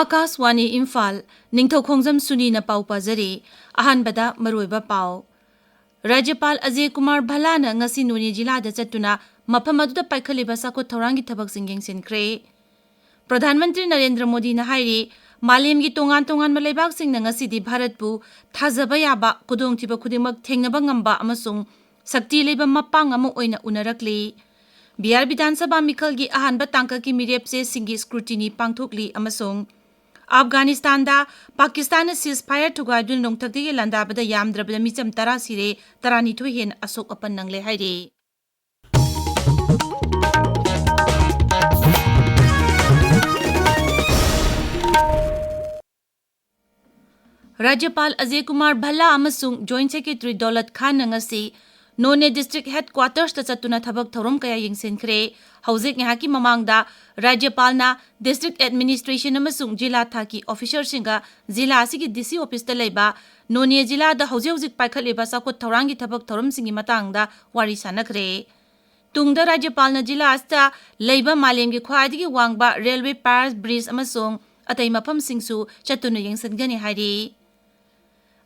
Akaswani Imphal Ningthoukhongjam Suni na pau pazari ahanbada maruiba pau Rajyapal Ajay Kumar Bhalana ngasi Noni jilada chatuna mafam aduda paikhaliba sakot thaurangi thabak singgeng sinkre Pradhan Mantri Narendra Modi na hairi malemgi tongan malaybak sing na ngasi di Bharatpu thajaba yaba kudongthiba khudimak thengnaba ngamba amasung sakti leba mapang amu oina unarakli Bihar Vidhan Sabha Mikhalgi ahanba tangkaki mirepse singi scrutiny pangthokli amasung Afghanistan da Pakistan ceasefire thugaidun nongthakti landabada yamdrabada micham tara sire tarani tho hen asok apan nangle haire Rajyapal Ajay Kumar Bhalla amasung Joint Secretary Daulat Khan ngasi None District Headquarters ta chatuna thabak thorom kaya yingsenkhre hauzik ngahaki mamangda Rajyapalna District Administration amasung Jila Thaki Officer singa Jila asigi DC office ta leiba None Jila da hauzik paikhatleba sakot thorangi thabak thorom singi matangda wari sanakre Tungda Rajyapalna Jila asta leiba malemgi khwaidigi wangba railway pass bridge amasung atai mafam singsu chatuna yingsengani hairi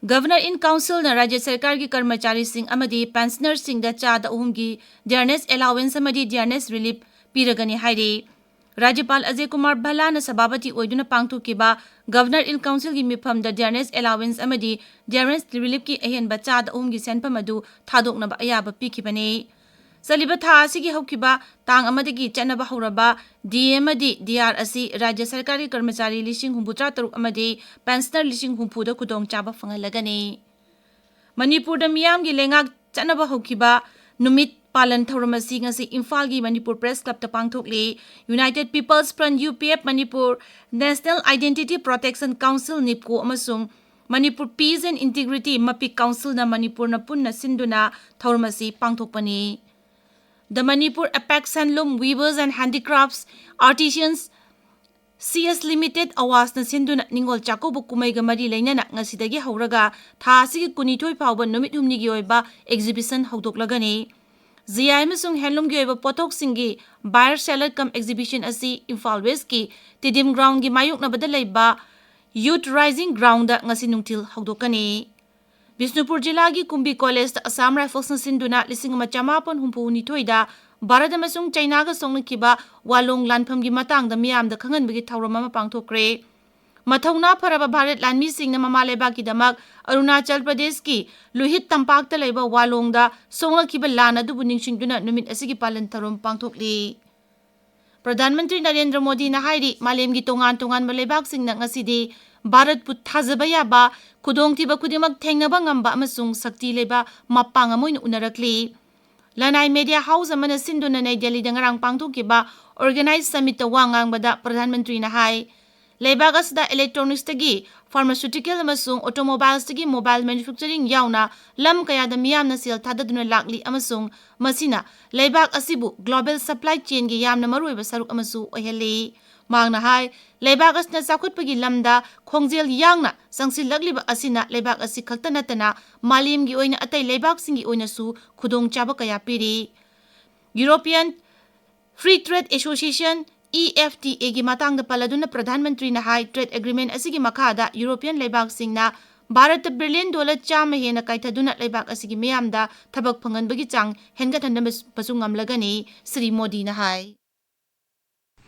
Governor in Council na Rajya Sarkar ki karmachari sing amadi pensioner sing da chada uhumgi dearness allowance amadi dearness relief piragani hairi Rajyapal Ajay Kumar Bhalla na sababati oiduna pangthukiba Governor in Council ki mifam da dearness allowance amadi dearness relief ki ahen ba chada uhumgi senpam adu thadokna ba ayaba pikibani Saliba tha asigi haukiba tang amadagi chanaba hauraba DM adi DR asi Rajya Sarkari karmachari lising humbutra taruk amadi pensioner lising humpu da kudong chaba fangalagani Manipur da miyam gi lengak chanaba haukiba numit palan thauramasi ngasi Imphal gi Manipur Press Club ta pangthokli United People's Front UPF Manipur National Identity Protection Council NIPCO amasung Manipur Peace and Integrity Mapik Council na Manipur na punna sinduna thauramasi pangthokpani The Manipur Apex Handloom Weavers and Handicrafts Artisans CS Limited Awas na sinduna ningol chakobu kumaiga mari lainana ngasidagi hauraga tha asigi kunithoi phawba numit humni gi oiba exhibition haudoklagani ZI amasung handloom gi oiba pothok singi buyer seller cum exhibition asi Imphal West ki Tidim Ground gi mayukna bada leiba Youth Rising Ground da ngasi nungthil haudokani Bishnupur Jila gi Kumbi College Assam Rifles na sinduna lising machamapon humpuni thoida Bharat amasung China ga songnakiba walong lanpham gi matang da miyam da khangan bagi thawrama pangthokre Mathauna pharaba Bharat lanmi singna mamaleba ki damak Arunachal Pradesh ki Luhit Tampak ta leiba walong da songnakiba lana du buningsingduna numit asigi palan tharom pangthokli Pradhan Mantri Narendra Modi na hairi malemgi tongan malebak singna ngasidi Bharat pu thajaba yaba khudongthiba khudimak thengnaba ngamba amasung sakti leba mapang amoin unarakli Lanai Media House amana sinduna nai Delhi da ngarang pangthokiba organized summit ta wangang bada Pradhan Mantri na hai Lebak asda electronics tagi pharmaceutical amasung automobiles tagi mobile manufacturing yauna lam kaya da miyam na sel thadaduna lakli amasung masina lebak asibu global supply chain gi yamna maruiba saruk amasu oheli Magna hai lebak asna sakhutpagi lamda khongjel yangna sangsilagliba asina lebak asi khakta natana malim gi oina atai lebak singi oina su khudong chaba kaya piri European Free Trade Association EFTA gi matang da paladuna Pradhan Mantri na hai trade agreement asigi makhada European lebak singna Bharat $1 billion chama hena kaithaduna lebak asigi miyamda thabak phanganbagi chang hengathanna pasungam lagani Sri Modi na hai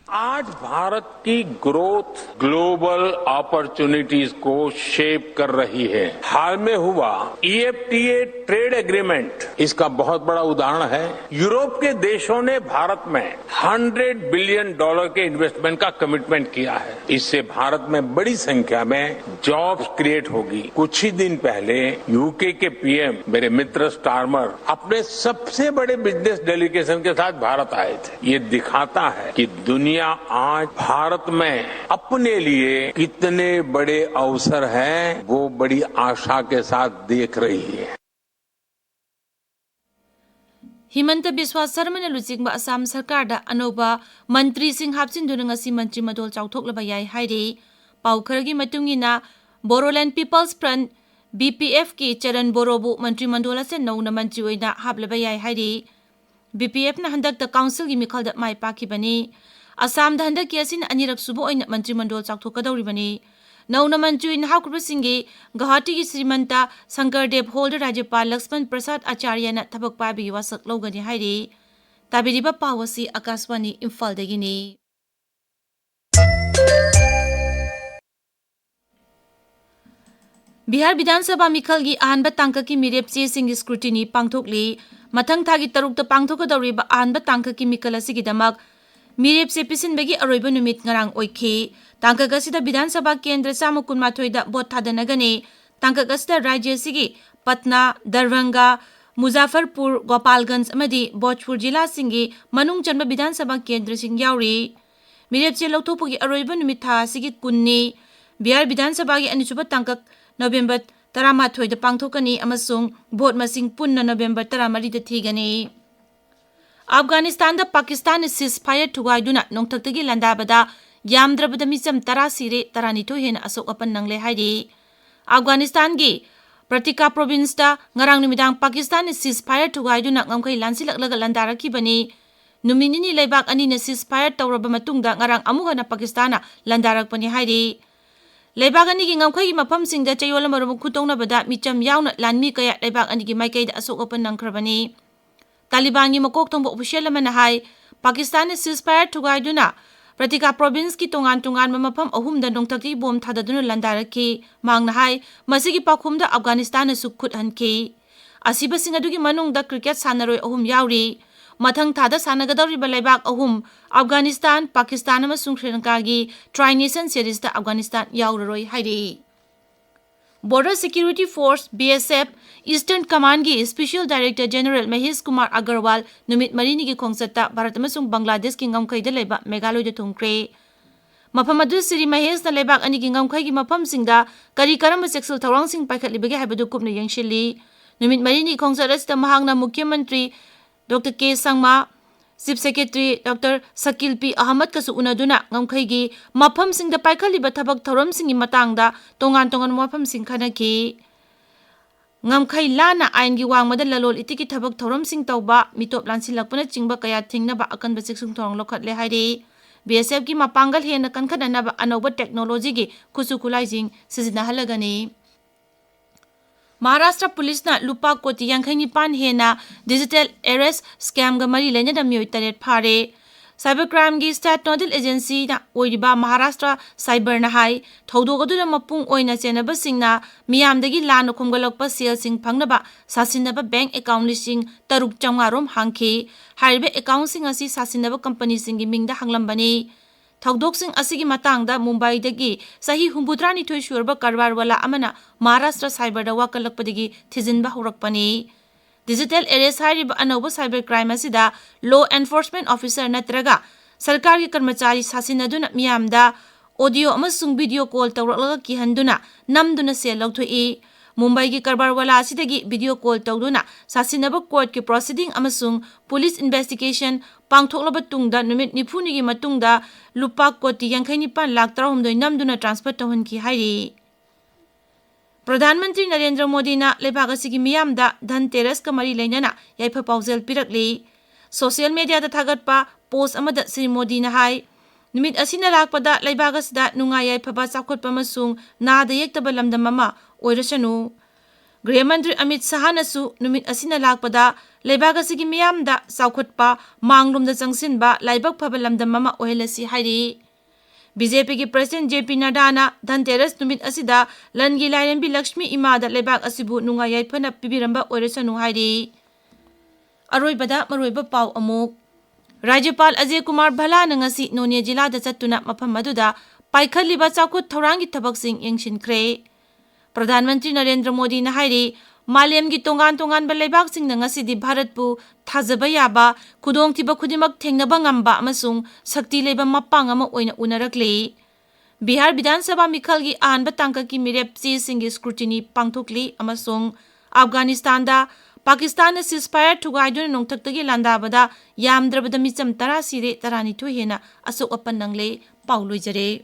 आज भारत की growth global opportunities को shape कर रही है हाल में हुआ EFTA trade agreement इसका बहुत बड़ा उदाहरण है यूरोप के देशों ने भारत में $100 बिलियन के इन्वेस्टमेंट का कमिटमेंट किया है इससे भारत में बड़ी संख्या में जॉब्स क्रिएट होगी कुछ ही दिन पहले यूके के पीएम मेरे मित्र स्टारमर अपने सबसे बड़े बिजनेस डेलीगेशन के साथ भारत आए थे ये दिखाता है कि दुनिया आज भारत में अपने लिए कितने बड़े अवसर हैं वो बड़ी आशा के साथ देख रही है Himanta Biswa Sarma na lujingba Assam Sarkar da anoba mantri sing hapsinduna ngasi mantri madol chawthoklaba yai hairi paukharagi matungina Bodoland People's Front BPF ki Charan Borobu mantri mandola se nauna mantri oina hablaba yai hairi BPF na handak da council gi mikhal da mai pakibani Assam da handak ki asin anirak subo oina mantri mandol chakthokadoribani. Nauna Mantri Nahakrupasingi Guwahati ki Srimanta Sankardev Holder Rajyapal Lakshman Prasad Acharya na thabak pabi wasak lawgani hairi. Tabiriba pawasi Akaswani Imphal dagini. Bihar Vidhan Sabha Mikhal gi ahanba tangka ki mirep che sing scrutiny pangthokli. Mathang thagi tarukta pangthokadoriba ahanba tangka ki mikal asigidamak mirep se pisinbagi aroiba numit ngarang oikhi. Tangka gasida Vidhan Sabha Kendra Samukunmathoida bot thadanagani. Tangka gasida Rajya sigi Patna, Darbhanga, Muzaffarpur, Gopalganj amadi Bhojpur Jila singi manung chanba Vidhan Sabha Kendra sing yauri. Mirep se lauthokpugi aroiba numit tha sigi kunni. Bihar Vidhan Sabha gi anisuba tangka November 13 da pangthokani amasung vote masing punna November 13 da thigani. Afghanistan da Pakistan ceasefire thugaiduna nongthaktagi landabada yamdrabada misam 10 sire 12 hena asok apan nangle haidi. Afghanistan gi Pratika province da ngarang numidang Pakistan ceasefire thugaiduna ngamkai lansilaklaga landarakibani. Numinini leibak ani na ceasefire tawraba matungda ngarang amuga na Pakistana landarakpani haidi. Leibak ani gi ngamkai mafam singda chayola marum khutongna bada micham yauna lanmi kaya leibak ani gi maikai da asok apan nangkrabani. Taliban gi makok tongbo official man hai Pakistan ceasefire thugaiduna Pratika province ki tongan mafam ahum da nongthaki bom thadaduna landarakhi mangna hai masigi pakhum da Afghanistan su khut hanki. Asiba sing adugi manung da cricket sanaroi ahum yauri. Mathang thada sanagadori leibak ahum Afghanistan, Pakistan amasung Sri Lanka gi Tri-Nation Series da Afghanistan yauraroi hairi. Border Security Force BSF Eastern Command gi Special Director General Mahesh Kumar Agarwal numit marini gi khongsatta Bharat amasung Bangladesh ki ngamkai da leiba Meghalaya da thongkre. Mafam adu Sri Mahesh na leibak ani gi ngamkai gi mafam singda kari karamba sexual thawrang sing paikhatlibagi haibadu kupna yangshili. Numit marini khongsaras da mahangna Mukhya Mantri Dr. K. Sangma, Chief Secretary Dr. Sakil P. Ahmad kasu unaduna ngamkai gi mafam sing da paikhaliba thabak thoram singi matangda tongan mafam sing khanaki. Ngamkai lana ain gi wangmada lalol itiki thabak thoram sing tawba mitop lansilakpana chingba kaya thingnaba akanba seksung thorang lokhatle hairi. BSF gi mapangal hena kankhananaba anoba technology gi kusu kulai jing sizinnahalagani. Maharashtra Police na lupa koti yangkhai nipan hena digital arrest scam ga mari lena da mioi taret phare. Cybercrime gi state nodal agency na oiriba Maharashtra cyber na hai thodogaduna mapung oina chenaba singna miyamdagi lan khomgalakpa sel sing phangnaba sasinaba bank account lising taruk changarom hangki haribe account sing asi sasinaba company sing gi mingda hanglambani. Thogdok sing asigi matangda Mumbai dagi sahi humbudrani thoi shurba karbar wala amana Maharashtra cyber da wakalakpadagi thijinba horakpani. Digital arrest hariba anoba cyber crime asida law enforcement officer natraga sarkar ki karmachari sasinaduna miyamda audio amasung video call tawraklaga kihanduna namduna sel lawthoi. Mumbai ki karbar wala asidagi video call tawduna sasinaba court ki proceeding amasung police investigation pangthoklaba tungda numit nifuni gi matungda lupa koti yangkhai nipan lakh 3 namduna transfer tawhanki hairi. Pradhan Mantri Narendra Modi na leibak asigi miyamda Dhanteras ka mari leinana yaifa paujel pirakli. Social media da thagatpa post amada Sri Modi na hai numit asina lakpada leibak asida nungai yaifaba chakhotpa masung nada yektaba lamdam mama oirasanu. Griha Mantri Amit Shah nasu numit asina lakpada leibak asigi miyamda chakhotpa manglumda changsinba laibak phaba lamdam mama ohelasi hairi. BJP ki President JP Nadda na Dhanteras numit asida langi lairembi Lakshmi Imada leibak asibu nungai yaifana pibiramba oirasanu hairi. Aroibada maroiba pau amuk. Rajyapal Ajay Kumar Bhala na ngasi Nonya Jila da chattuna mafam maduda paikhaliba chakhot thawrangi thabaksing yengsinkre. Pradhan Mantri Narendra Modi na hairi malem gi tongan ba leibak sing na ngasi di Bharatpu thajaba yaba khudongthiba khudimak thengnaba ngamba amasung sakti leba mapang ama oina unarakle. Bihar Vidhan Sabha Mikhal gi ahanba tangka ki mirep chi singi scrutiny pangthokli amasung Afghanistan da Pakistan na ceasefire thugaiduna nongthaktagi landabada yamdrabada micham 10 sire 12 hena asok apan nangle pauloi jare.